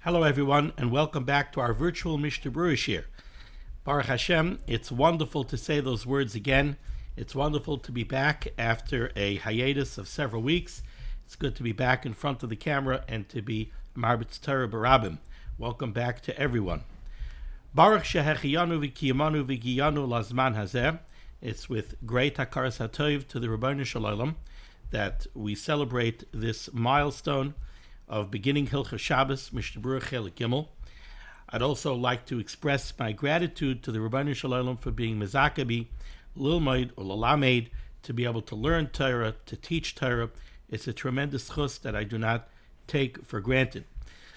Hello everyone, and welcome back to our virtual Mishnah Berurah shir. Baruch Hashem, it's wonderful to say those words again. It's wonderful to be back after a hiatus of several weeks. It's good to be back in front of the camera and to be Marbitz Torah Barabim. Welcome back to everyone. Baruch Shehechiyanu v'kiyamanu v'giyanu lazman hazeh. It's with great hakaras hatov to the Rebbeinu Shalom that we celebrate this milestone of beginning Hilchos Shabbos, Mishnah Berurah Chelik Gimel. I'd also like to express my gratitude to the Rebbeinu Shalom for being mezakabi, limud or lalamed, to be able to learn Torah, to teach Torah. It's a tremendous chus that I do not take for granted.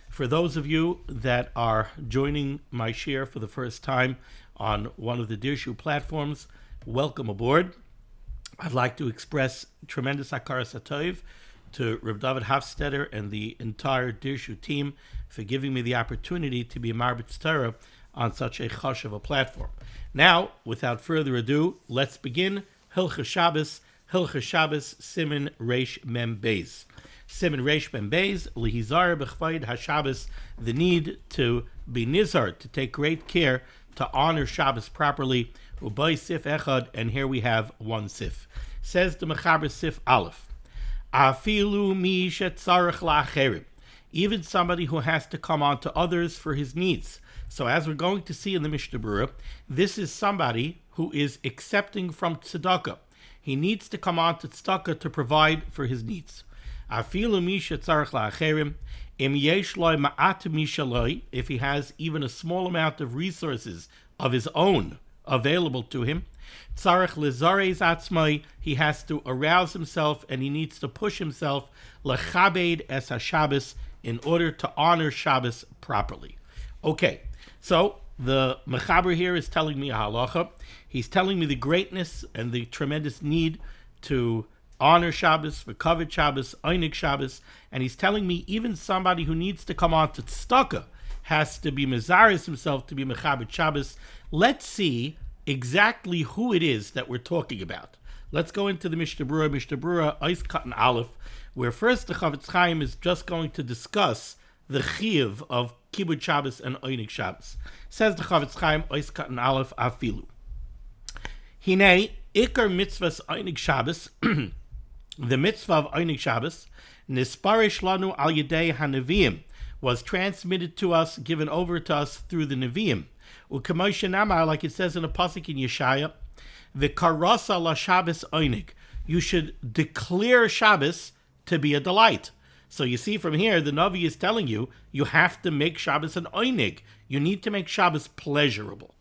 For those of you that are joining my share for the first time on one of the Dirshu platforms, welcome aboard. I'd like to express tremendous hakaras hatov to Reb David Hafstetter and the entire Dirshu team for giving me the opportunity to be Marbitz Torah on such a chosh of a platform. Now, without further ado, let's begin Hilchos Shabbos, Siman Reish Mem Beis. Siman Reish Mem Beis, Lihizar B'chvaid HaShabbos, the need to be nizar, to take great care to honor Shabbos properly. Ubai Sif Echad, and here we have one Sif. Says the Mechaber Sif Aleph. Afilu mi shetzarech la'acherim, even somebody who has to come on to others for his needs. So as we're going to see in the Mishnah Berurah, this is somebody who is accepting from tzedakah. He needs to come on to tzedakah to provide for his needs. Afilu mi shetzarech la'acherim, im yesh lo ma'at mishaloi, if he has even a small amount of resources of his own available to him, tzarech lezarez atzmai, he has to arouse himself and he needs to push himself lechabed es haShabbos, in order to honor Shabbos properly. Okay, so the Mechaber here is telling me a halacha. He's telling me the greatness and the tremendous need to honor Shabbos, for covet Shabbos, einig Shabbos, and he's telling me even somebody who needs to come on to tzedakah has to be mezaris himself to be mechaber Shabbos. Let's see exactly who it is that we're talking about. Let's go into the Mishnah Berurah, Eis Katan Aleph, where first the Chafetz Chaim is just going to discuss the חיוב of Kibbutz Shabbos and Einig Shabbos. Says the Chafetz Chaim, Eis Katan Aleph, Afilu. Hinei, Ikar mitzvahs Einig Shabbos, the mitzvah of Einig Shabbos, Nisparish lanu al yedei hanevim, was transmitted to us, given over to us through the Nevi'im. U'kamosh namar, like it says in a pasuk in Yeshaya, v'karasa la Shabbos einig. You should declare Shabbos to be a delight. So you see from here, the Navi is telling you, you have to make Shabbos an einig. You need to make Shabbos pleasurable.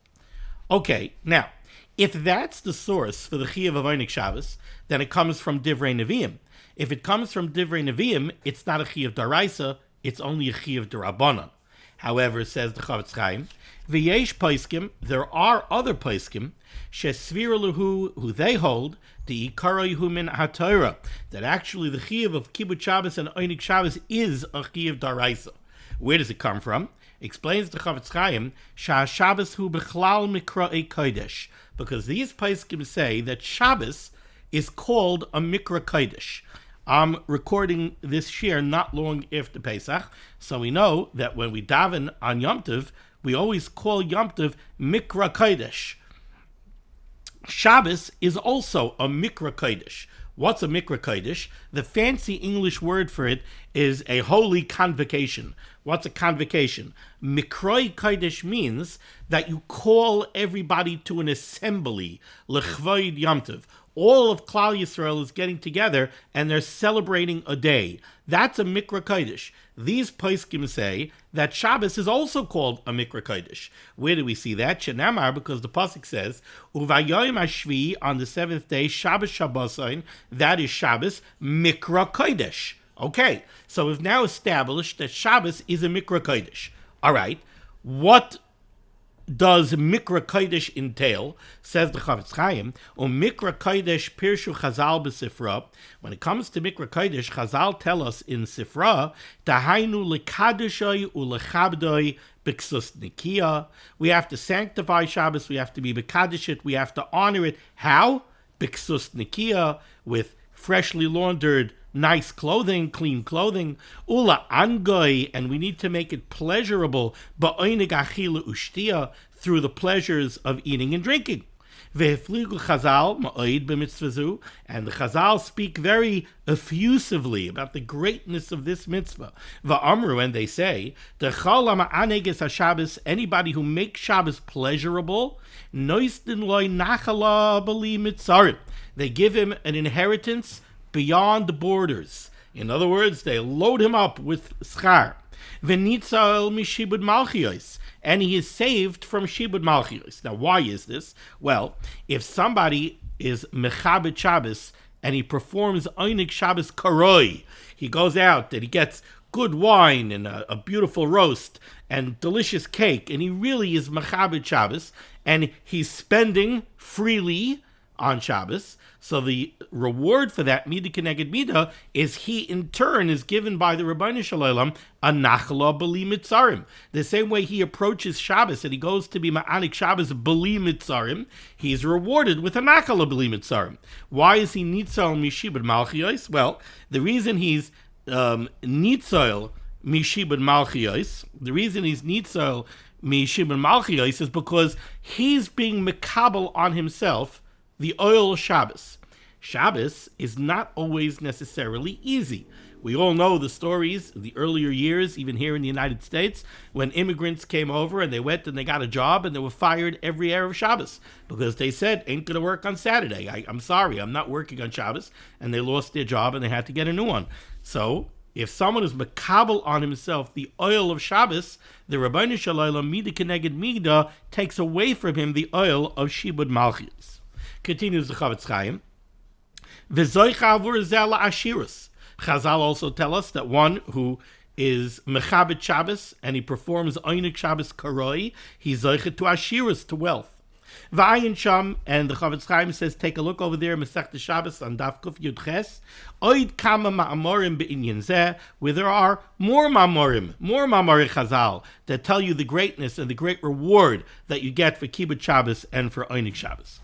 Okay, now, if that's the source for the חיוב of einig Shabbos, then it comes from Divrei Nevi'im. If it comes from Divrei Nevi'im, it's not a חיוב daraisa, it's only a חיוב derabanan. However, says the Chafetz Chaim, v'yesh paiskim, there are other paiskim, shesvira luhu, who they hold, the ikara yehu min HaTorah, that actually the חיוב of Kibbutz Shabbos and Einig Shabbos is a חיוב daraisa. Where does it come from? Explains the Chafetz Chaim, Shabbos hu bechlal mikra kodesh, because these paiskim say that Shabbos is called a mikra kodesh. I'm recording this shir not long after Pesach, so we know that when we daven on Yom Tov, we always call Yom Tov Mikra Kodesh. Shabbos is also a Mikra Kodesh. What's a Mikra Kodesh? The fancy English word for it is a holy convocation. What's a convocation? Mikroi Kodesh means that you call everybody to an assembly, L'chvoid Yom Tov. All of Klal Yisrael is getting together and they're celebrating a day. That's a Mikra Kodesh. These poskim say that Shabbos is also called a Mikra Kodesh. Where do we see that? Shenamar, because the pasuk says, Uvayoyim Hashvi, on the seventh day, Shabbos Shabbosayin, that is Shabbos, Mikra Kodesh. Okay, so we've now established that Shabbos is a Mikra Kodesh. All right, what does Mikra Kodesh entail? Says the Chafetz Chaim, Mikra Kodesh Pirshu Chazal b'Sifra. When it comes to Mikra Kodesh, Chazal tell us in Sifra, Tahainu lekadeshoi ulechabdoi b'ksus nikia. We have to sanctify Shabbos, we have to be bekadesh it, we have to honor it. How? B'ksus nikia, with freshly laundered nice clothing, clean clothing. Ula angoi, and we need to make it pleasurable, ba'oinig achila ushtia, through the pleasures of eating and drinking. Vehefligu Chazal ma'oid b'mitzvazu, and the Chazal speak very effusively about the greatness of this mitzvah. Va'amru, and they say, Dechal ha'ma'aneges haShabbos, anybody who makes Shabbos pleasurable, noistin loy nachala b'li mitzarim, they give him an inheritance beyond the borders. In other words, they load him up with schar. V'nitzal mishibud malchios, and he is saved from shibud malchios. Now, why is this? Well, if somebody is mechabed Shabbos and he performs oinig Shabbos karoi, he goes out and he gets good wine and a beautiful roast and delicious cake, and he really is mechabed Shabbos, and he's spending freely on Shabbos. So the reward for that, midah keneged midah, is he in turn is given by the Rebbeinu Shalom a nachla b'li mitzarim. The same way he approaches Shabbos and he goes to be ma'anik Shabbos b'li mitzarim, he's rewarded with a nachla b'li mitzarim. Why is he nitzal mishibud malchios? Well, the reason he's nitzal mishibud malchios, the reason he's nitzal mishibud malchios is because he's being mekabel on himself the oil Shabbos. Shabbos is not always necessarily easy. We all know the stories, the earlier years, even here in the United States, when immigrants came over and they went and they got a job and they were fired every Erev Shabbos because they said, ain't going to work on Saturday. I'm sorry, I'm not working on Shabbos. And they lost their job and they had to get a new one. So, if someone is makabel on himself the oil of Shabbos, the Rebbeinu Shalom midah keneged midah takes away from him the oil of Shibud Malchus. Continues the Chavetz Chaim. V'zoicha avur zeh la'ashirus. Chazal also tell us that one who is mechabed Shabbos and he performs oinik Shabbos karoi, he's zoicha to ashirus, to wealth. V'ayin sham, and the Chavetz Chaim says, take a look over there, Masechta Shabbos on Daf Kuf Yud Ches, oid kama ma'amorim be'inyan zeh, where there are more ma'amorim Chazal that tell you the greatness and the great reward that you get for kibbutz Shabbos and for oinik Shabbos.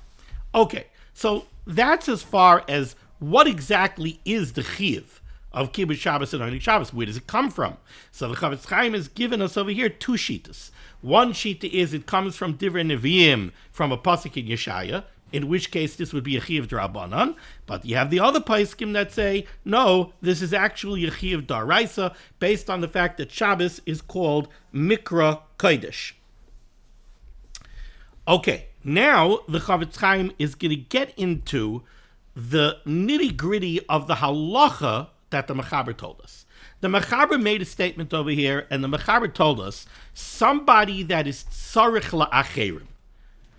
Okay, so that's as far as what exactly is the chiyuv of kibbutz Shabbos and oinik Shabbos. Where does it come from? So the Chavetz Chaim has given us over here two shitas. One shita is it comes from Divrei Nevi'im, from a pasuk in Yeshaya, in which case this would be a chiyuv d'Rabbanan. But you have the other poskim that say, no, this is actually a chiyuv d'Oraisa, based on the fact that Shabbos is called Mikra Kodesh. Okay, now the Chavetz Chaim is going to get into the nitty-gritty of the halacha that the Mechaber told us. The Mechaber made a statement over here, and the Mechaber told us somebody that is tzarich la'acherim.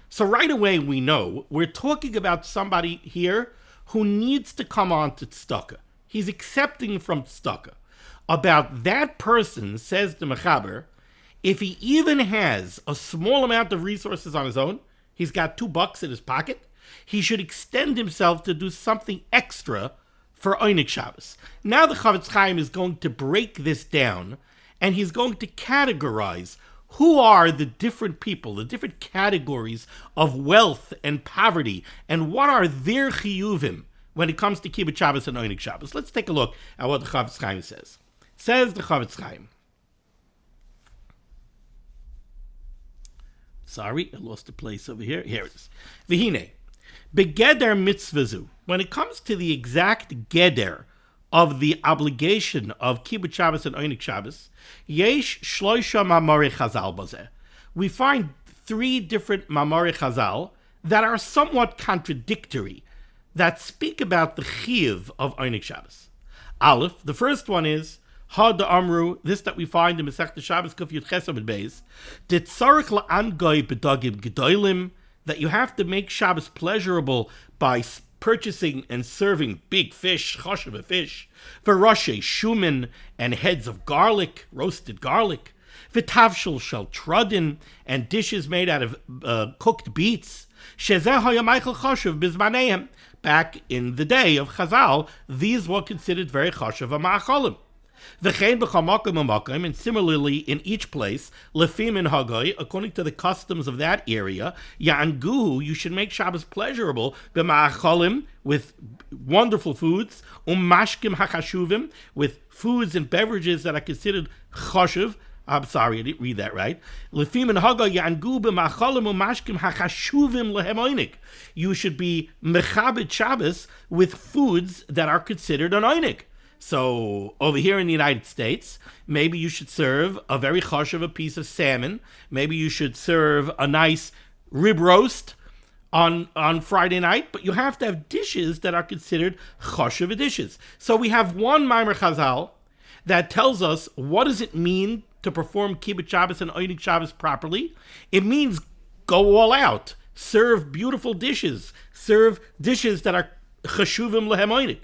So right away we know we're talking about somebody here who needs to come on to tzedakah. He's accepting from tzedakah. About that person, says the Mechaber, if he even has a small amount of resources on his own, he's got $2 in his pocket, he should extend himself to do something extra for Oinik Shabbos. Now the Chavetz Chaim is going to break this down, and he's going to categorize who are the different people, the different categories of wealth and poverty, and what are their chiyuvim when it comes to kibbutz Shabbos and Oinik Shabbos. Let's take a look at what the Chavetz Chaim says. Says the Chavetz Chaim. Sorry, I lost a place over here. Here it is. V'hine, begeder mitzvazu. When it comes to the exact geder of the obligation of kibbutz Shabbos and Oinik Shabbos, yesh shloisha mamorei chazal bazeh. We find 3 different mamorei chazal that are somewhat contradictory, that speak about the chiyuv of Oinik Shabbos. Aleph, the first one is Ha da Amru, this that we find in Masechta Shabbos Kuf Yud Ches Amud Beis, Ditzarich la'angoi b'dagim gedolim, that you have to make Shabbos pleasurable by purchasing and serving big fish, choshev fish, v'roshe shumin, and heads of garlic, roasted garlic, v'tavshel shel trudin, and dishes made out of cooked beets, shezeh hayamaychel choshev bizmaneim. Back in the day of Chazal, these were considered very choshev ha'ma'acholim. V'chein b'chol makom u'makom, and similarly in each place, lefim and hagoi, according to the customs of that area, ya'anguhu, you should make Shabbos pleasurable, b'ma'acholim, with wonderful foods, mashkim hachashuvim, with foods and beverages that are considered choshev. I'm sorry, I didn't read that right. Lefim and hagoi ya'anguhu b'ma'acholim u'mashkim hachashuvim lehem. You should be mechabed Shabbos with foods that are considered an oinik. So over here in the United States, maybe you should serve a very choshev, a piece of salmon. Maybe you should serve a nice rib roast on Friday night, but you have to have dishes that are considered choshev dishes. So we have one Maimer Chazal that tells us what does it mean to perform Kibbutz Shabbos and Oinik Shabbos properly. It means go all out, serve beautiful dishes, serve dishes that are chashuvim lehem oinik.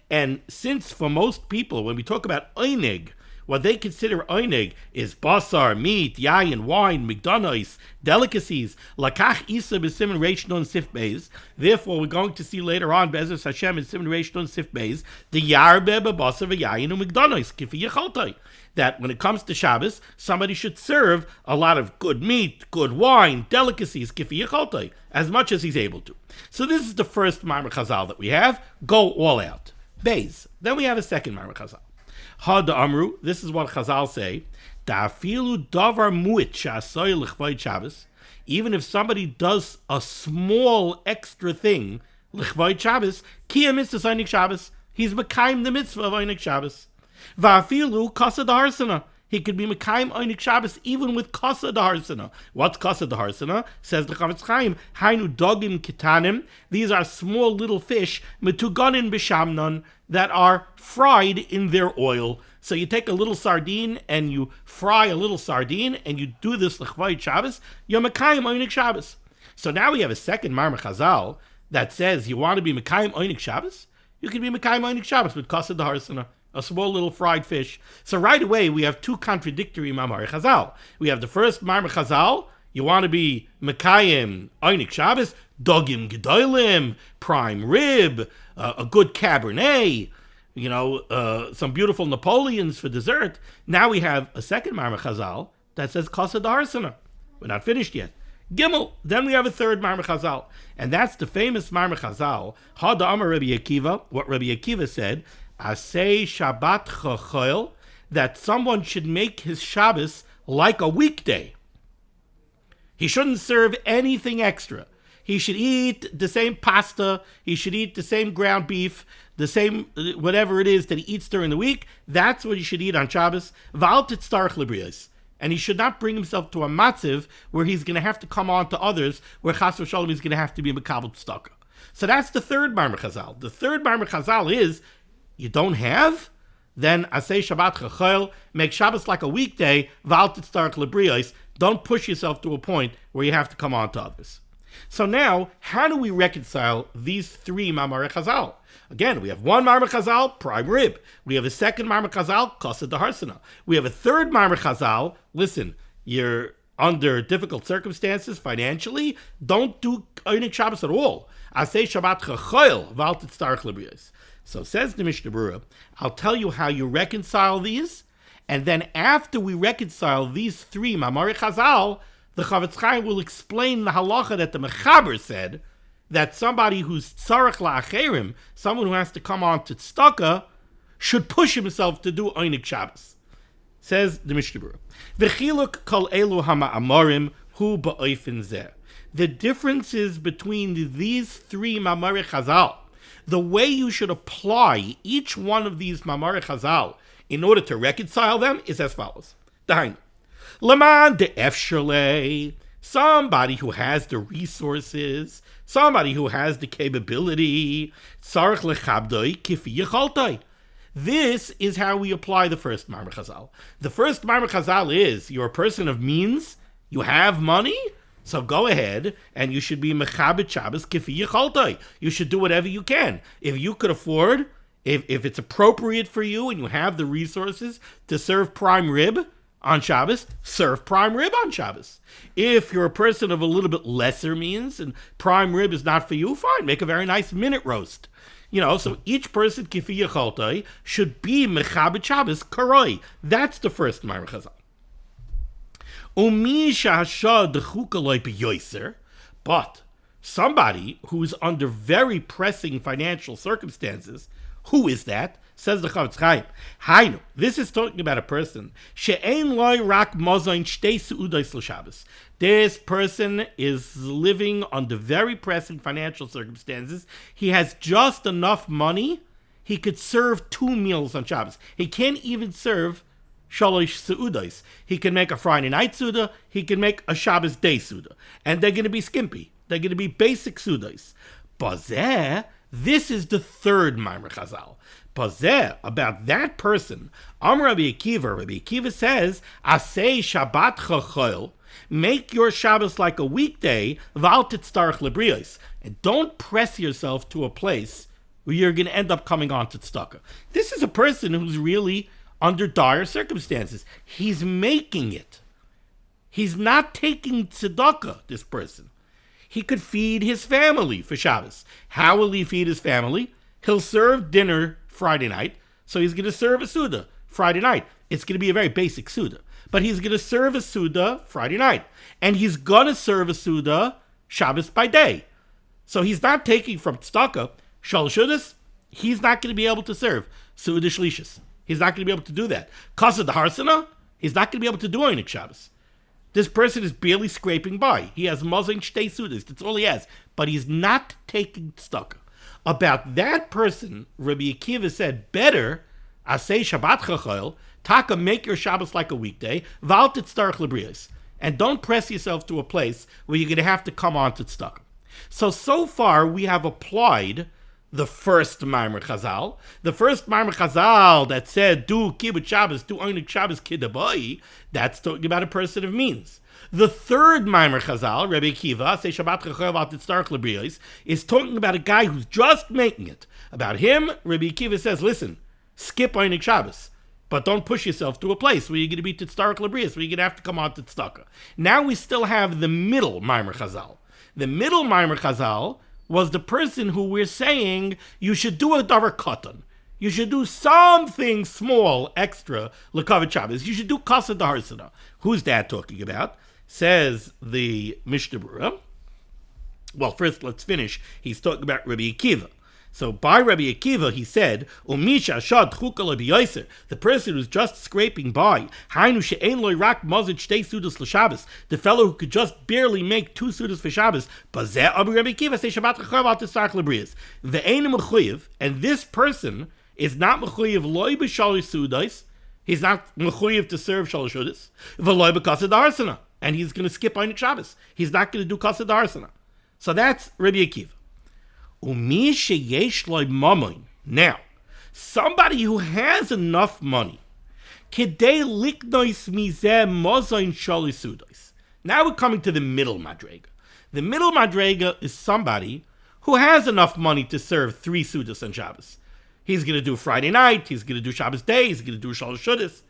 And since for most people, when we talk about oineg, what they consider oineg is basar, meat, yayin, wine, migdanois, delicacies, lakach isa b'siman reish non sif beis. Therefore, we're going to see later on, Be'ezus Hashem, in siman reish non sif beis, the yarbe b'basar v'yayin u'migdanois, kifi yechaltai. That when it comes to Shabbos, somebody should serve a lot of good meat, good wine, delicacies, kifi yechaltai, as much as he's able to. So this is the first Maimer Chazal that we have. Go all out. Beis. Then we have a second Maimer Chazal. Ha da amru. This is what Chazal say. Da'afilu davar mu'it sha'asoi l'chvayit Shabbos. Even if somebody does a small extra thing, l'chvayit Shabbos, ki mitzvah Oinik Shabbos. He's mekayim the mitzvah of Oinik Shabbos. Va'afilu kasa daharsana. He could be mekayim Oinik Shabbos even with kasa daharsana. What's kasa daharsana? Says the Chavetz Chaim. Hainu dogim kitanim. These are small little fish metuganin b'shamnon that are fried in their oil. So you take a little sardine and you fry a little sardine and you do this l'chvayit Shabbos. You're mekayim Oinik Shabbos. So now we have a second Maimer Chazal that says you want to be mekayim Oinik Shabbos. You can be mekayim Oinik Shabbos with kasa daharsana, a small little fried fish. So right away, we have two contradictory Maimer Chazal. We have the first Maimer Chazal, you want to be Mekayim Oinik Shabbos, Dogim Gedolim, prime rib, a good Cabernet, some beautiful Napoleons for dessert. Now we have a second Maimer Chazal that says Kasa Daharsana. We're not finished yet. Gimel. Then we have a third Maimer Chazal. And that's the famous Maimer Chazal, Ha da Amar Rabbi Akiva, what Rabbi Akiva said, Asay Shabbat Chachol, that someone should make his Shabbos like a weekday. He shouldn't serve anything extra. He should eat the same pasta, he should eat the same ground beef, the same whatever it is that he eats during the week. That's what he should eat on Shabbos. V'al titzarech librios. And he should not bring himself to a matziv where he's going to have to come on to others, where chas v'sholom he's going to have to be mekabel tzedakah. So that's the third Maimer Chazal. The third Maimer Chazal is, you don't have? Then Asay Shabbat Chachol, make Shabbos like a weekday, V'al titzarech librios. Don't push yourself to a point where you have to come on to others. So now, how do we reconcile these three Maimer Chazal? Again, we have one Maimer Chazal, prime rib. We have a second Maimer Chazal, Kasa Daharsana. We have a third Maimer Chazal, listen, you're under difficult circumstances financially, don't do Oinik Shabbos at all. Asay Shabbat Chachol, V'al titzarech librios. So says the Mishnah Berurah, I'll tell you how you reconcile these, and then after we reconcile these three Maimer Chazal, the Chavetz Chaim will explain the halacha that the Mechaber said, that somebody who's tzarech la'acherim, someone who has to come on to tzedakah, should push himself to do Oinik Shabbos. Says the Mishnah Berurah, V'chiluk kol elu hama'amorim hu ba'ofen zeh. The differences between these three Maimer Chazal, the way you should apply each one of these Maimer Chazal in order to reconcile them is as follows. Dahainu. Laman de efsherle, somebody who has the resources, somebody who has the capability, tzarech lechabdoi kifi yechaltai. This is how we apply the first Maimer Chazal. The first Maimer Chazal is, you're a person of means, you have money, so go ahead and you should be mechabed Shabbos kifi yechaltai. You should do whatever you can. If you could afford, if it's appropriate for you and you have the resources to serve prime rib, on Shabbos, serve prime rib on Shabbos. If you're a person of a little bit lesser means and prime rib is not for you, fine, make a very nice minute roast. So each person, kifi yecholtai, should be mechabed Shabbos karoi. That's the first Ma'amar Chazal. Umi shahashad dechukaloi beyoser, but somebody who's under very pressing financial circumstances, who is that? Says the Chavetz Chaim. Hainu, this is talking about a person. She'ein loy rak mozain shtei seudais l'Shabbos. This person is living under very pressing financial circumstances. He has just enough money. He could serve 2 meals on Shabbos. He can't even serve shalosh seudais. He can make a Friday night Suda. He can make a Shabbos day Suda. And they're going to be skimpy. They're going to be basic Sudas. Bazeh, this is the third Ma'amar Chazal. Bazeh, about that person, Rabbi Akiva says, Asei Shabbat chachol, make your Shabbos like a weekday, v'al titztarach lebrios, and don't press yourself to a place where you're going to end up coming on to tzedakah. This is a person who's really under dire circumstances. He's making it. He's not taking tzedakah, this person. He could feed his family for Shabbos. How will he feed his family? He'll serve dinner Friday night, so he's going to serve a Suda Friday night. It's going to be a very basic Suda, but he's going to serve a Suda Friday night, and he's going to serve a Suda Shabbos by day. So he's not taking from tzedakah, shal shudas, he's not going to be able to serve Suda shlishis. He's not going to be able to do that. Kasad harsana, he's not going to be able to do Einik Shabbos. This person is barely scraping by. He has mazing shtei sudas. That's all he has. But he's not taking tzedakah. About that person, Rabbi Akiva said, better, asay Shabbat chachol, taka, make your Shabbos like a weekday, val titztarach lebrios, and don't press yourself to a place where you're going to have to come on to tzedakah. So far, we have applied the first Ma'amar Chazal. The first Ma'amar Chazal that said, do kibbutz Shabbos, do Einik Shabbos kidabai, that's talking about a person of means. The third Ma'amar Chazal, Rabbi Akiva, say Shabbat chachol v'al titztarach lebrios, is talking about a guy who's just making it. About him, Rabbi Akiva says, listen, skip Einik Shabbos, but don't push yourself to a place where you're going to be titztarach lebrios, where you're going to have to come on to tzedakah. Now we still have the middle Ma'amar Chazal. The middle Ma'amar Chazal was the person who we're saying you should do a davar katan. You should do something small extra l'kavod Shabbos. You should do kasad harsana. Who's that talking about? Says the Mishnah Berurah. Well, first let's finish. He's talking about Rabbi Akiva. So by Rabbi Akiva, he said, Umisha shad chukal biyoser, the person who's just scraping by, hainu she'ein loy rak mazid shtei sudas l'Shabbos, the fellow who could just barely make 2 sudas for Shabbos, bazeh abu Rabbi Akiva say Shabbat chachol v'al titztarach lebrios, ve'ein mechuyev, and this person is not mechuyev loy b'shalosh sudas, he's not mechuyev to serve shalosh sudas, v'loy b'kasad harsana, and he's going to skip Einik Shabbos. He's not going to do kasad harsana. So that's Rabbi Akiva. Now, somebody who has enough money, now we're coming to the middle madrega. The middle madrega is somebody who has enough money to serve 3 sudas on Shabbos. He's going to do Friday night, he's going to do Shabbos day, he's going to do shalosh shudas.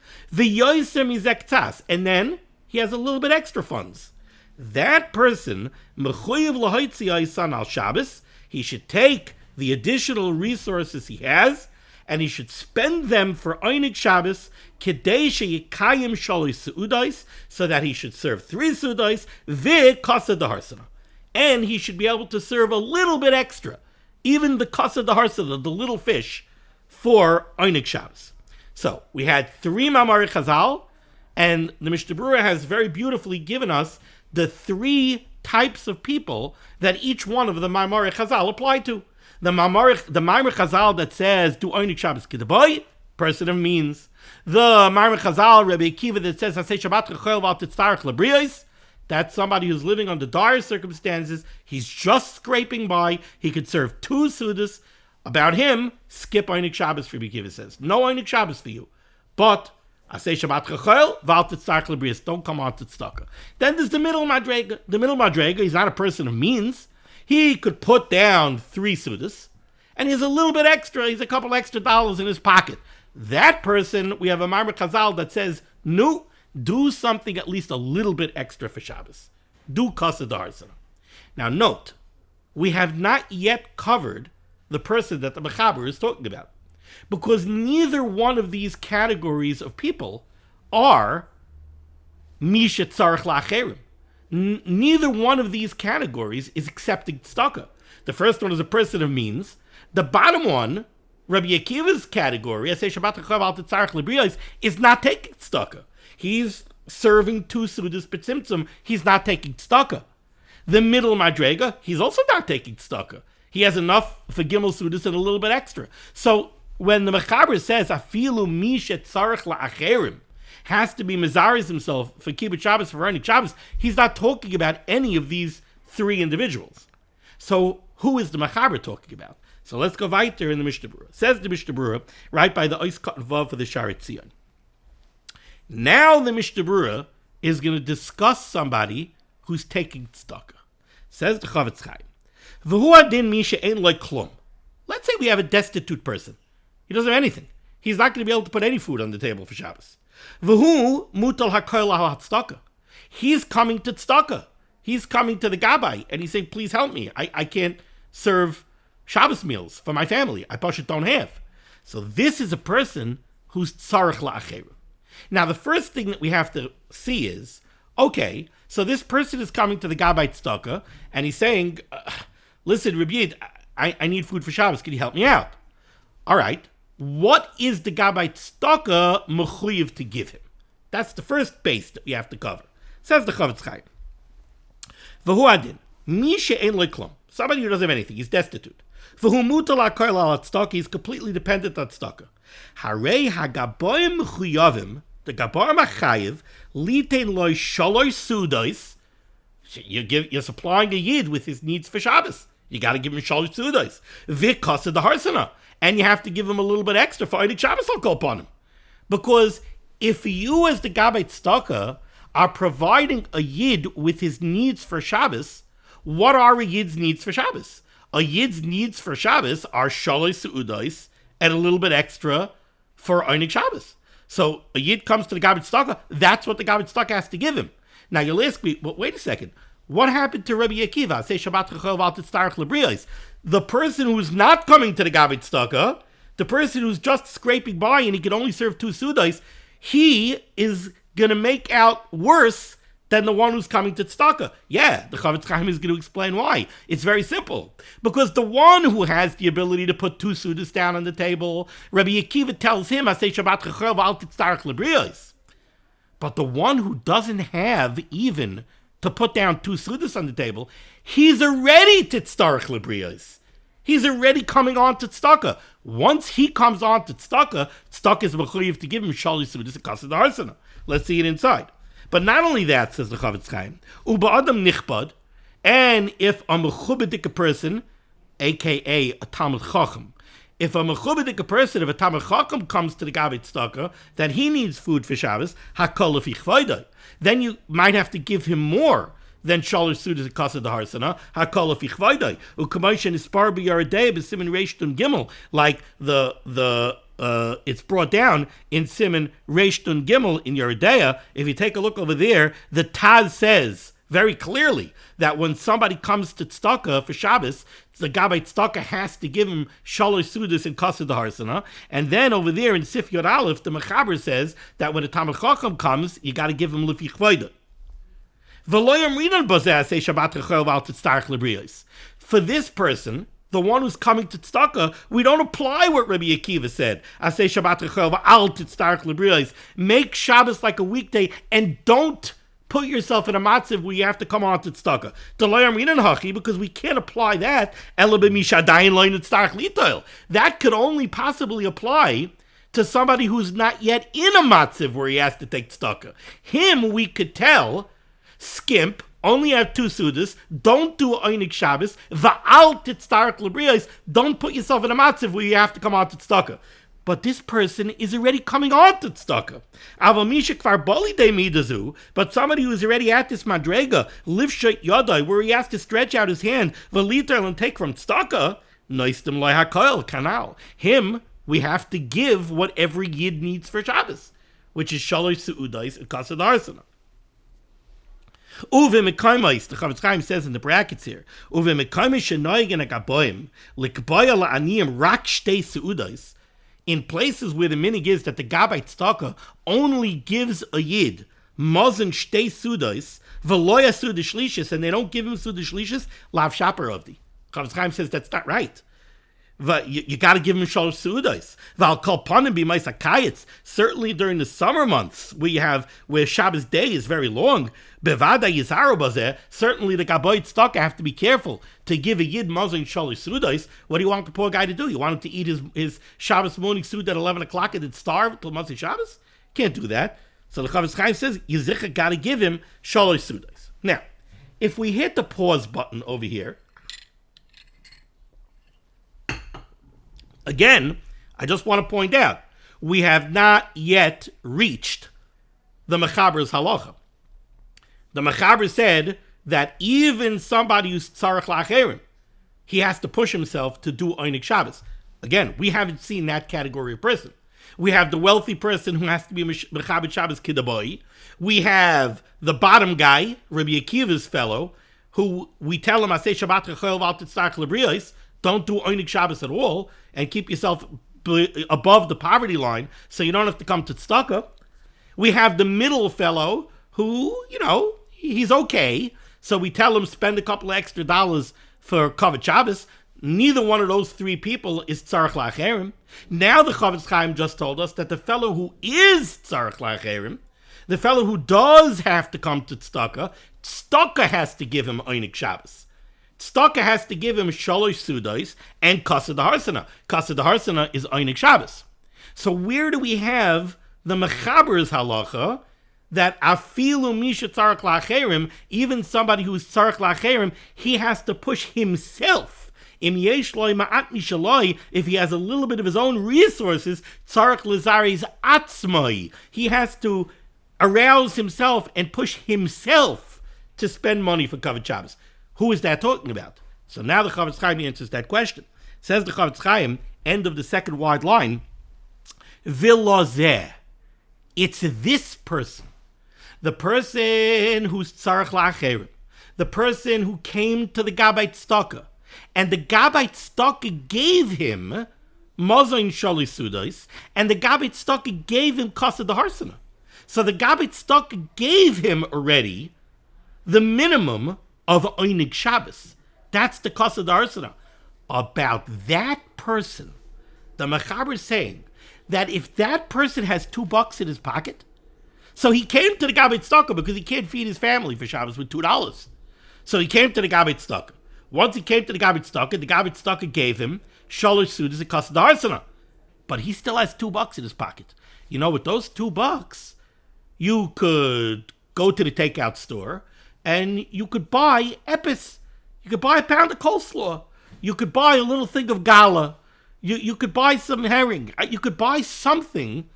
And then he has a little bit extra funds. That person, al Shabbos, he should take the additional resources he has and he should spend them for Einik Shabbos kedei sheyikayim shalosh seudais, so that he should serve 3 seudais v'kasad harsana, and he should be able to serve a little bit extra, even the kasad harsana, the little fish, for Einik Shabbos. So we had 3 Ma'amar Chazal, and the Mishnah Berurah has very beautifully given us the 3 types of people that each one of the Ma'amar Chazal apply to. The Ma'amar Chazal that says, do Einik Shabbos kidabai, person of means. The Ma'amar Chazal, Rabbi Akiva, that says, Hasei Shabbat chachol v'al titztarach lebrios, that's somebody who's living under dire circumstances. He's just scraping by. He could serve 2 sudas. About him, skip Einik Shabbos, Rabbi Akiva says. No Einik Shabbos for you. But Asay Shabbat chachol v'al titztarach lebrios, don't come on to tzedakah. Then there's the middle madrega. The middle madrega, he's not a person of means. He could put down 3 sudas, and he has a little bit extra. He's a couple extra dollars in his pocket. That person, we have a Ma'amar Chazal that says, no, Do something at least a little bit extra for Shabbos. Do kaseh d'harsana. Now note, we have not yet covered the person that the Mechaber is talking about, because neither one of these categories of people are misha tzarich la'acherim. Neither one of these categories is accepting tzedakah. The first one is a person of means. The bottom one, Rabbi Akiva's category, is not taking tzedakah. He's serving 2 sudas b'tzimtzum. He's not taking tzedakah. The middle madrega, he's also not taking tzedakah. He has enough for gimel sudas and a little bit extra. So when the Mechaber says afilu misha tzarich la'acherim has to be mezaris himself for kibbutz Shabbos, for running Shabbos, he's not talking about any of these 3 individuals. So who is the Mechaber talking about? So let's go weiter in the Mishnah Berurah. Says the Mishnah Berurah, right by the Ois Katan Vav for the Sharet Tzion. Now the Mishnah Berurah is going to discuss somebody who's taking tzedakah. Says the Chavetz Chaim, V'hu adin mi she'ein lo klum. Let's say we have a destitute person. He doesn't have anything. He's not going to be able to put any food on the table for Shabbos. V'hu mutal hakol lahu tzedakah. He's coming to tzedakah. He's coming to the Gabbai, and he's saying, please help me. I can't serve Shabbos meals for my family. I pashut don't have. So this is a person who's tzarich la'acherim. Now, the first thing that we have to see is, okay, so this person is coming to the Gabbai tzedakah, and he's saying, listen, Rabbi Yid, I need food for Shabbos. Can you help me out? All right. What is the Gabbai tzedakah mechuyev to give him? That's the first base that we have to cover. Says the Chavetz Chaim. V'hu adin, mi she'ein lo klum. Somebody who doesn't have anything, he's destitute. V'hu mutal hakol al tzedakah, he's completely dependent on tzedakah. Harei hagaboyim mechuyavim, the gabar machayev, litein loy shalosh sudos. You're supplying a yid with his needs for Shabbos. You got to give him shalosh sudos. V'kaseh d'harsana, and you have to give him a little bit extra for Eidik Shabbos will go upon him. Because if you as the Gabbai tzedakah are providing a yid with his needs for Shabbos, what are a yid's needs for Shabbos? A yid's needs for Shabbos are shalosh sudos and a little bit extra for Eidik Shabbos. So a yid comes to the Gabbai tzedakah, that's what the Gabbai tzedakah has to give him. Now you'll ask me, well, wait a second. What happened to Rabbi Akiva? Say Shabbat Chachol Val Titzarech Lebrios. The person who's not coming to the Gabbai tzedakah, the person who's just scraping by and he can only serve 2 sudas, he is going to make out worse than the one who's coming to tzedakah. Yeah, the Chavetz Chaim is going to explain why. It's very simple. Because the one who has the ability to put 2 sudas down on the table, Rabbi Akiva tells him, Aseh Shabbat Chachol Val Titzarech Lebrios. But the one who doesn't have even to put down 2 sudas on the table, he's already titzarech lebrios. He's already coming on to tzedakah. Once he comes on to tzedakah is mechuyev to give him shalosh sudas and kaseh d'harsana. Let's see it inside. But not only that, says the Chavetz Chaim, uba adam nichbad, and if a mechubedik person, aka a Talmid Chacham, if a mechubedik person, if a Talmid Chacham comes to the Gabbai tzedakah, that he needs food for Shabbos, hakol lefi chvayda, then you might have to give him more than shalosh sudas and kaseh d'harsana, hakol lefi chvayda, u'kamosh nispar b'yaredei b'siman reish tun gimel, like it's brought down in Siman reish tun gimel in Yeridea. If you take a look over there, the Taz says very clearly that when somebody comes to tzedakah for Shabbos, the Gabbai tzedakah has to give him shalosh sudas and kaseh d'harsana. And then over there in Sif Yod Aleph, the Mechaber says that when a Talmid Chacham comes, you got to give him lefi chvayda. For this person, the one who's coming to tzedakah, we don't apply what Rabbi Akiva said. Make Shabbos like a weekday and don't put yourself in a matzav where you have to come on to tzedakah. Because we can't apply that. That could only possibly apply to somebody who's not yet in a matzav where he has to take tzedakah. Him, we could tell, skimp, only have 2 sudas, don't do Eidik Shabbos, va'al titzarech lebrios, don't put yourself in a matzav where you have to come on to tzedakah. But this person is already coming on to tzedakah. But somebody who's already at this madrega, livshot yadai, where he has to stretch out his hand, v'liter and take from tzedakah, noistim loy hakoil kanal. Him, we have to give what every yid needs for Shabbos. which is Shalosh Su'udais and Kasad Arsana. Uve Mekaimais, the Chavetz Chaim says in the brackets here, Uve Mekaimais Shenoigen Agaboim, Likbaya La'aniyim Rak Shtei Su'udais, in places where the minig is that the Gabbai Tzedakah only gives a Yid Mazen Shtei Su'udais, Veloya Su'ud Shlishis, and they don't give him Su'ud Shlishis, Lav Shaper Avdi. Chavetz Chaim says that's not right. You got to give him shalosh su'udos. Val kol panim b'maisa kayitz. Certainly during the summer months, where Shabbos day is very long. Bevada yizaru bazeh. Certainly the Gabbai Tzedakah have to be careful to give a yid mazon shalosh su'udos. What do you want the poor guy to do? You want him to eat his Shabbos morning su'ud at 11 o'clock and then starve until Motzei Shabbos? Can't do that. So the Chavetz Chaim says Yizicha got to give him shalosh su'udos. Now, if we hit the pause button over here. Again, I just want to point out, we have not yet reached the Mechaber's halacha. The Mechaber said that even somebody who's tzarech la'acherim, he has to push himself to do Einik Shabbos. Again, we haven't seen that category of person. We have the wealthy person who has to be Mechaber Shabbos Kidaboy. We have the bottom guy, Rabbi Akiva's fellow, who we tell him, Aseh Shabbat Chachol Val Titzarech L'Brios, don't do Einik Shabbos at all, and keep yourself above the poverty line so you don't have to come to tzedakah. We have the middle fellow who, he's okay. So we tell him spend a couple of extra dollars for Kavod Shabbos. Neither one of those three people is tzarech la'acherim. Now the Chavetz Chaim just told us that the fellow who is tzarech la'acherim, the fellow who does have to come to tzedakah has to give him Einik Shabbos. Tzedakah has to give him shalosh su'udos and kasad harsana. Kasad harsana is Einik Shabbos. So where do we have the Mechaber's halacha that afilu misha tzarech la'acherim, even somebody who's tzarech la'acherim, he has to push himself. Im yesh loy ma'at mishaloi, if he has a little bit of his own resources, tzarech l'zaris atzmai, he has to arouse himself and push himself to spend money for Kavod Shabbos. Who is that talking about? So now the Chavetz Chaim answers that question. Says the Chavetz Chaim, end of the second wide line, Vilozeh. It's this person. The person who's tzarech la'acherim. The person who came to the Gabbai Tzedakah. And the Gabbai Tzedakah gave him Mazon Shalosh Su'udos, and the Gabbai Tzedakah gave him Kasad Harsana. So the Gabbai Tzedakah gave him already the minimum of Einik Shabbos. That's the Kasad Harsana. About that person, the Mechaber is saying that if that person has $2 in his pocket, so he came to the Gabbai Tzedakah because he can't feed his family for Shabbos with $2. So he came to the Gabbai Tzedakah. Once he came to the Gabbai Tzedakah gave him Shalosh Su'udos and Kasad Harsana. But he still has $2 in his pocket. With those $2, you could go to the takeout store and you could buy epis. You could buy a pound of coleslaw. You could buy a little thing of gala. You could buy some herring. You could buy something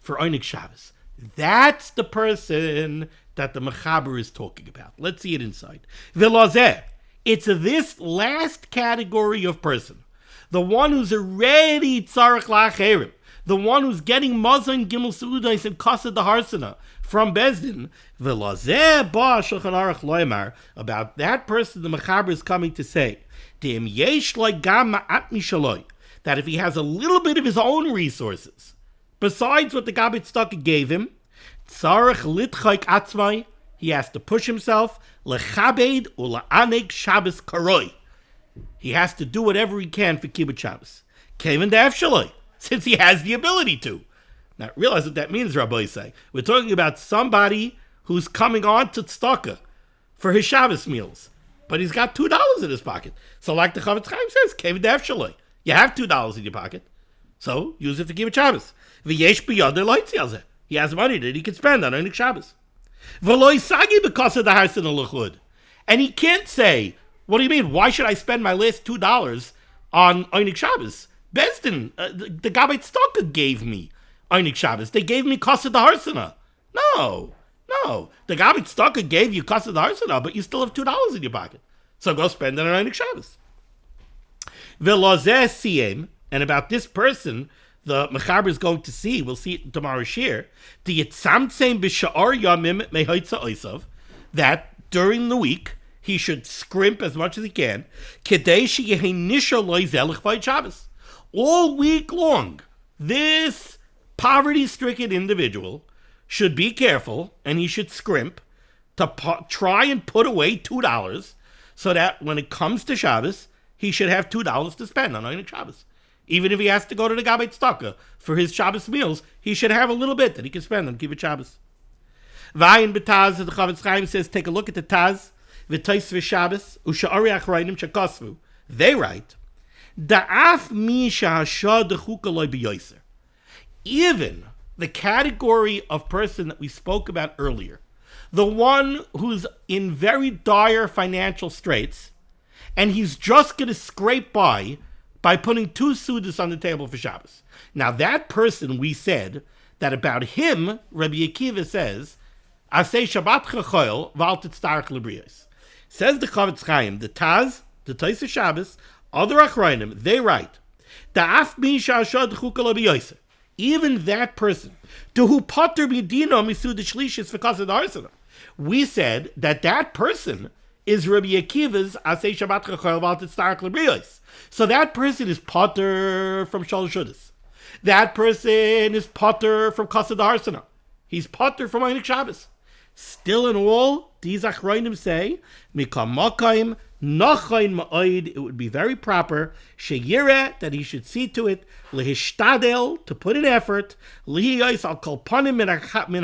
for Einik Shabbos. That's the person that the Mechaber is talking about. Let's see it inside. Vilozeh. It's this last category of person. The one who's already tzarech la'acherim. The one who's getting Mazon Gimel Su'udos and Kasad Harsana from Bezdin. Vilozeh ba Shulchan Aruch loymar. About that person the Mechaber is coming to say, De'im yesh lo gam ma'at mishaloi. That if he has a little bit of his own resources, besides what the Gabbai Tzedakah gave him, tzarech litchayk atzmai, he has to push himself, lechabed ula'anek Shabbos karoi. He has to do whatever he can for Kibbutz Shabbos. Kevin de'efshaloi, since he has the ability to. Now, realize what that means, Rabbi say. We're talking about somebody who's coming on to tzedakah for his Shabbos meals, but he's got $2 in his pocket. So like the Chavetz Chaim says, Kevin de'efshaloi. You have $2 in your pocket, so use it for Kibbutz Shabbos. V'yesh b'yodeh loitzi al zeh. He has money that he can spend on Einik Shabbos. V'lo isagi because of the Harsana l'chud. And he can't say, what do you mean? Why should I spend my last $2 on Einik Shabbos? Bezdin, the Gabbai Tzedakah gave me Einik Shabbos. They gave me Kasad Harsana. No. The Gabbai Tzedakah gave you Kasad Harsana, but you still have $2 in your pocket. So go spend it on Einik Shabbos. V'lozeh siyem, and about this person, the Mechaber is going to see, we'll see it in tomorrow's shir, that during the week, he should scrimp as much as he can, all week long. This poverty-stricken individual should be careful, and he should scrimp to try and put away $2 so that when it comes to Shabbos, he should have $2 to spend on Einik Shabbos. Even if he has to go to the Gabbai Tzedakah for his Shabbos meals, he should have a little bit that he can spend on Kibbutz Shabbos. Vayin b'Taz, the Chavetz Chaim says, take a look at the Taz, v'Tais v'Shabbos, u'sha'ari achrayim shekosvu. They write, da'af mi shahashad dechuka loy b'yoser. Even the category of person that we spoke about earlier, the one who's in very dire financial straits, and he's just going to scrape by putting 2 sudas on the table for Shabbos. Now that person, we said that about him, Rabbi Akiva says, Asay Shabbat Chachoil Val Titztarach Lebrios. Says the Chavetz Chaim, the Taz, the Tais of Shabbos, other Achrayim, they write, Da'af mi sha'ashad chuka lo b'yoser. Even that person, to who potter b'dino misud shlishis v'kasad arsana. We said that person is Rabbi Akiva's Asay Shabbat Chachoil Val Titztarach Lebrios. So that person is potter from Shalosh Shudas. That person is potter from Kasad Harsana. He's potter from Einik Shabbos. Still in all, these Achrayim say, Mikam Makayim, Nachayin Ma'oid, it would be very proper, Sheyireh, that he should see to it, Lehishtadel, to put in effort, Lihiyos al Kolpanim min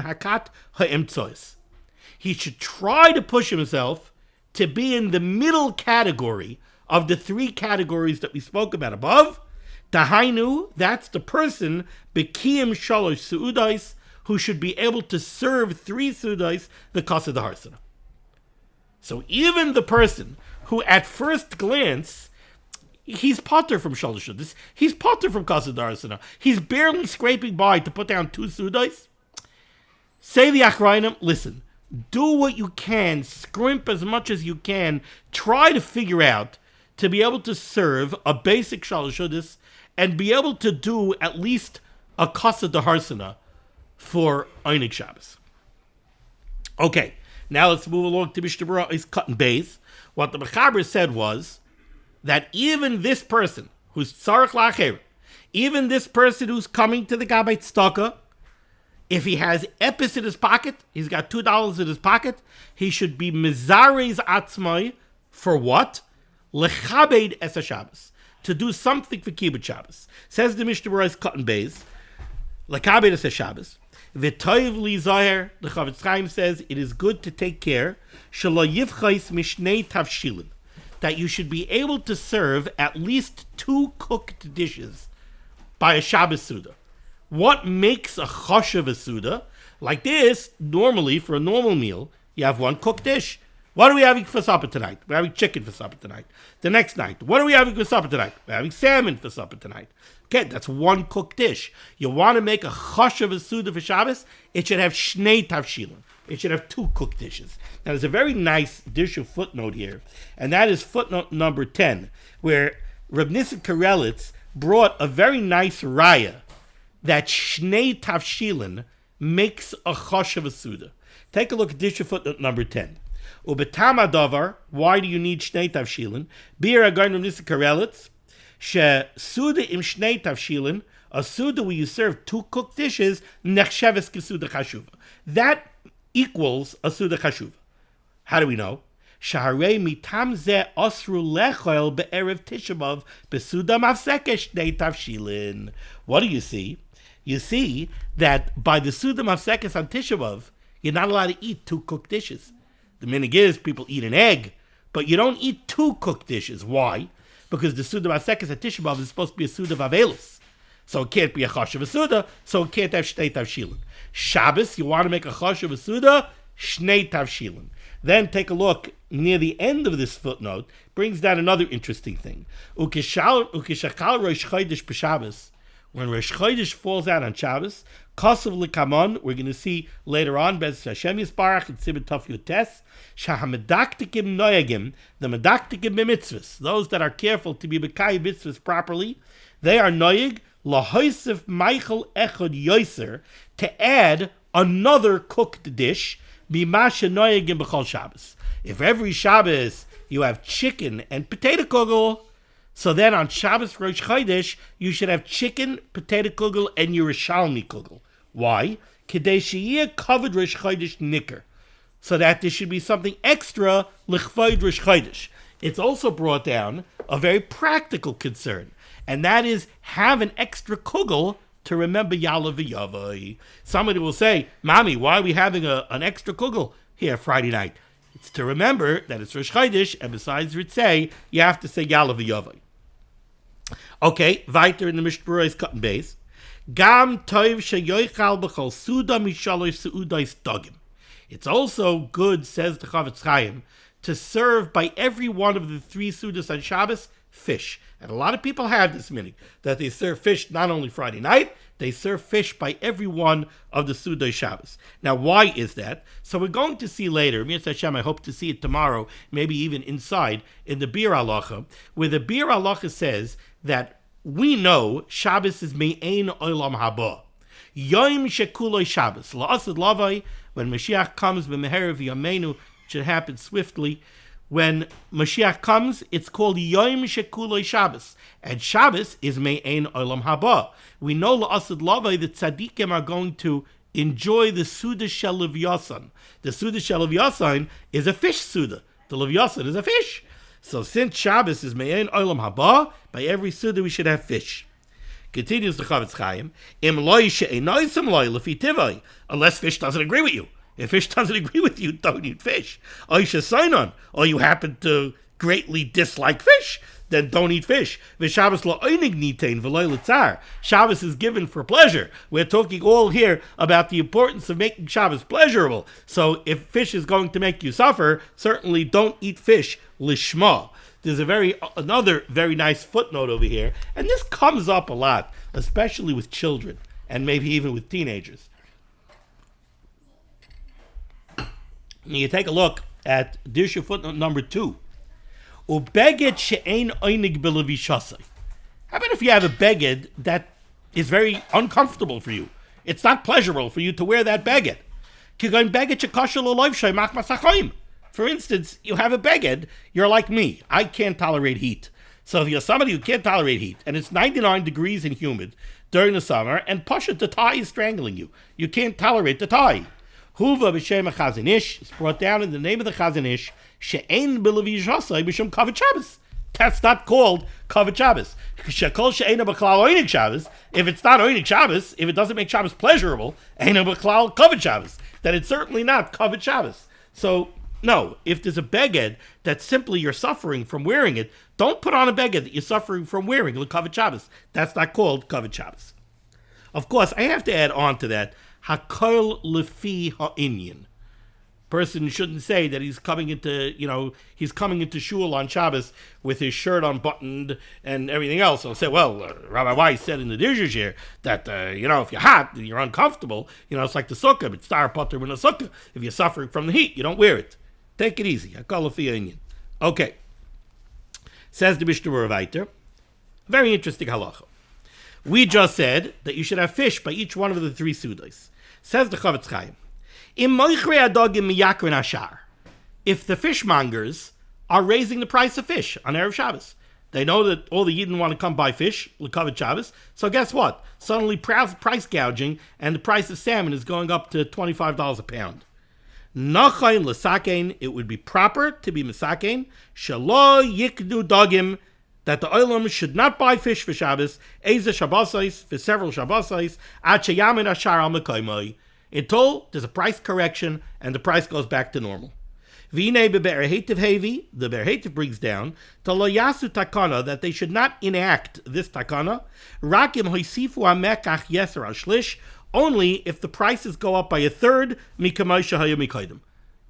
Hakat Ha'emtsois. He should try to push himself to be in the middle category of the 3 categories that we spoke about above. Tahainu, that's the person, Bekiyim Shalosh Su'udais, who should be able to serve 3 Su'udais, the Kasad Harsana. So even the person who at first glance, he's potter from Shalosh Su'udais, he's potter from Kasad Harsana, he's barely scraping by to put down 2 Su'udais, say the Achrayim, listen, do what you can, scrimp as much as you can, try to figure out to be able to serve a basic Shalosh Shudas and be able to do at least a Kasad Harsana for Einik Shabbos. Okay, now let's move along to Mishnah Berurah is cut and base. What the Mechaber said was that even this person who's tzarech la'acher, even this person who's coming to the Gabbai Tzedakah, if he has epis in his pocket, he's got $2 in his pocket, he should be mizarez atzmai for what? Lechabed es Shabbos, to do something for Kibbutz Shabbos. Says the Mishnah Berurah is cut and base, Lechabed es Shabbos. V'toiv li zahir, the Chavetz Chaim says, it is good to take care, shelo yivchais mishnei tavshilin, that you should be able to serve at least 2 cooked dishes by a Shabbos Suda. What makes a choshev a Suda? Like this, normally, for a normal meal, you have 1 cooked dish. What are we having for supper tonight? We're having chicken for supper tonight. The next night, what are we having for supper tonight? We're having salmon for supper tonight. Okay, that's 1 cooked dish. You want to make a choshev a Suda for Shabbos? It should have shnei tavshilin. It should have 2 cooked dishes. Now, there's a very nice Dirshu footnote here, and that is footnote number 10, where Reb Nissim Karelitz brought a very nice raya that shnei tavshilin makes a choshev a Suda. Take a look at Dirshu footnote number 10. Ubetama davar, why do you need shnei tavshilin? Bir again Reb Nissim Karelitz, she Suda im shnei tavshilin, a Suda where you serve 2 cooked dishes, nechsheves kesuda chashuva. That equals a Suda chashuva. How do we know? Shaharei mitam ze osru lechol be'erev Tisha B'Av besuda mafsekeh shnei tavshilin. What do you see? You see that by the Suda mafsekes on Tisha B'Av, you're not allowed to eat 2 cooked dishes. The minhag is people eat an egg, but you don't eat 2 cooked dishes. Why? Because the Suda mafsekes on Tisha B'Av is supposed to be a Suda v'avelus. So it can't be a choshev a Suda, so it can't have shnei tavshilin. Shabbos, you want to make a choshev a Suda, shnei tavshilin. Then take a look near the end of this footnote, brings down another interesting thing. Ukishakal Rosh Chodesh b'Shabbos, when Rosh Chodesh falls out on Shabbos, Kosav Likamon, we're going to see later on, Bez Hashem Yisbarach and Siman Tov Yutes, Shahamedaktikim Noyagim, the Medaktikim b'mitzvahs, those that are careful to be B'kai mitzvahs properly, they are Noyag, lahoisif Michael echad yoser, to add another cooked dish, bimasha noyagim b'chol Shabbos. If every Shabbos you have chicken and potato kugel, so then on Shabbos Rosh Chodesh you should have chicken, potato kugel, and Yerushalmi kugel. Why? Kedei sheyeh covered Rosh Chodesh nicker, so that there should be something extra l'chvoid Rosh Chodesh. It's also brought down a very practical concern, and that is have an extra kugel to remember Yalav v'Yavai. Somebody will say, Mommy, why are we having an extra kugel here Friday night? It's to remember that it's Rosh Chodesh, and besides Ritzei, you have to say Yalav v'Yavai. Okay, weiter in the Mishnah Berurah is cut and base. Gam toiv sheyoichal b'chol suda mishalosh seudais dogim. It's also good, says the Chavetz Chaim, to serve by every one of the 3 sudas on Shabbos fish. And a lot of people have this meaning, that they serve fish not only Friday night, they serve fish by every one of the Sudai Shabbos. Now, why is that? So we're going to see later, Mir Hashem, I hope to see it tomorrow, maybe even inside, in the Bir Halacha, where the Bir Halacha says that we know Shabbos is Me'ein Olam Haba. Yom Shekuloi Shabbos. La'asad Lavai, when Mashiach comes, B'meher v'yameinu, should happen swiftly. When Mashiach comes, it's called Yom Shekuloi Shabbos. And Shabbos is Me'ein Olam Haba. We know La'asad Lavai that tzaddikim are going to enjoy the Suda Shel Levyasan. The Suda Shel Levyasan is a fish Suda. The Levyasan is a fish. So since Shabbos is Me'ein Olam Haba, by every Suda we should have fish. Continues the Chavetz Chaim, Im loy she'enoi sim loy lefi tivai, unless fish doesn't agree with you. If fish doesn't agree with you, don't eat fish. Or you happen to greatly dislike fish, then don't eat fish. Shabbos is given for pleasure. We're talking all here about the importance of making Shabbos pleasurable. So if fish is going to make you suffer, certainly don't eat fish lishma. There's another very nice footnote over here, and this comes up a lot, especially with children, and maybe even with teenagers. You take a look at Dirshu footnote number 2. Ubeged she'ein oinig b'levishasai. How about if you have a beged that is very uncomfortable for you? It's not pleasurable for you to wear that beged. Kigoin beged shekashel oloiv shay mach masachayim. For instance, you have a beged, you're like me. I can't tolerate heat. So if you're somebody who can't tolerate heat, and it's 99 degrees and humid during the summer, and pasha, the tie is strangling you. You can't tolerate the tie. Huva b'shem HaChazon Ish is brought down in the name of the Chazon Ish, she'ein b'levi shasai b'shem kavod Shabbos. That's not called kavod Shabbos. Shekol she'eina b'klal oinig Shabbos. If it's not oinig Shabbos, if it doesn't make Shabbos pleasurable, eina b'klal kavod Shabbos. Then it's certainly not kavod Shabbos. So, no, if there's a beged that simply you're suffering from wearing it, don't put on a beged that you're suffering from wearing kavod Shabbos. That's not called kavod Shabbos. Of course, I have to add on to that, hakol lefi ha'inyan. Person shouldn't say that he's coming into shul on Shabbos with his shirt unbuttoned and everything else. He'll say, well, Rabbi Weiss said in the Dirshu here that, if you're hot, you're uncomfortable, it's like the sukkah, it's star potter in a sukkah. If you're suffering from the heat, you don't wear it. Take it easy. Hakol lefi ha'inyan. Okay. Says the Mishnah Berurah weiter. Very interesting halacha. We just said that you should have fish by each one of the 3 sudas. Says the Chavetz Chaim, if the fishmongers are raising the price of fish on Erev Shabbos, they know that all the Yidden want to come buy fish, l'kavod Shabbos, so guess what? Suddenly price gouging, and the price of salmon is going up to $25 a pound. Nachain l'sakein, it would be proper to be misakein, shelo yiknu dogim, that the olam should not buy fish for Shabbos, eze Shabbosais, for several Shabbosais, ad sheyamin ashar al mekoymoi, until there's a price correction and the price goes back to normal. V'inei be'berhetiv hevi, the berhetiv brings down, to lo yasu takana, that they should not enact this takana, rakim hoisifu amekach yeser al shlish, only if the prices go up by a third, mikamoisha hayamikoidim.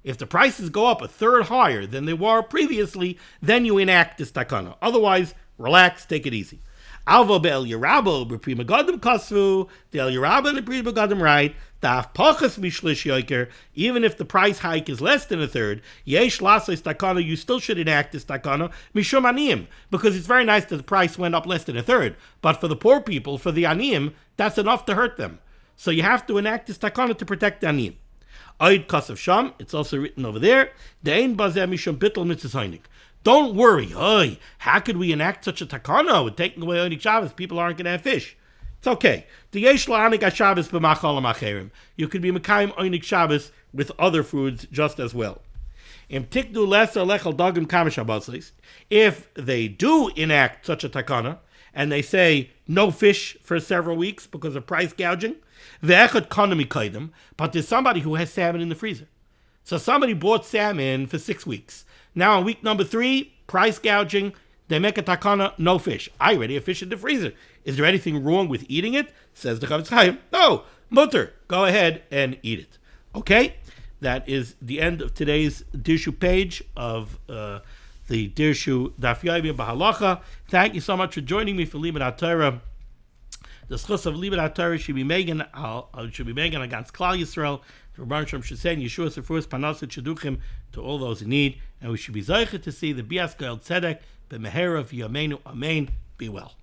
If the prices go up a third higher than they were previously, then you enact this takana. Otherwise, relax, take it easy. Alvo be'el Yerabo b'pri megadim kasvu, the El Yerabo and the pri megadim right, daf pachas mishlish yoker, even if the price hike is less than a third, yesh lasei stakana, you still should enact this stakana, mishum aniyim, because it's very nice that the price went up less than a third, but for the poor people, for the aniyim, that's enough to hurt them. So you have to enact this stakana to protect the aniyim. Oid kasav sham, it's also written over there, de'ein bazeh mishum bittul mitzvah heinik. Don't worry, oy, how could we enact such a takana with taking away Onik Shabbos? People aren't going to have fish. It's okay. You could be Mekayim Onik Shabbos with other foods just as well. If they do enact such a takana, and they say no fish for several weeks because of price gouging, but there's somebody who has salmon in the freezer. So somebody bought salmon for 6 weeks. Now on week number 3, price gouging, they make a takana, no fish. I already have fish in the freezer. Is there anything wrong with eating it? Says the Chavetz Chaim. No, mutter. Go ahead and eat it. Okay? That is the end of today's Dirshu page of the Dirshu Daf Yomi Bahalacha. Thank you so much for joining me for limud HaTorah. The schus of limud HaTorah should be megan against Klal Yisrael. The Rebbeinu Shalom should say, Yeshua Sefurus Panaset Sheduchim, to all those in need, and we should be zeicher to see the Bias Goel Tzedek, B'mehera V'Yameinu Amen. Be well.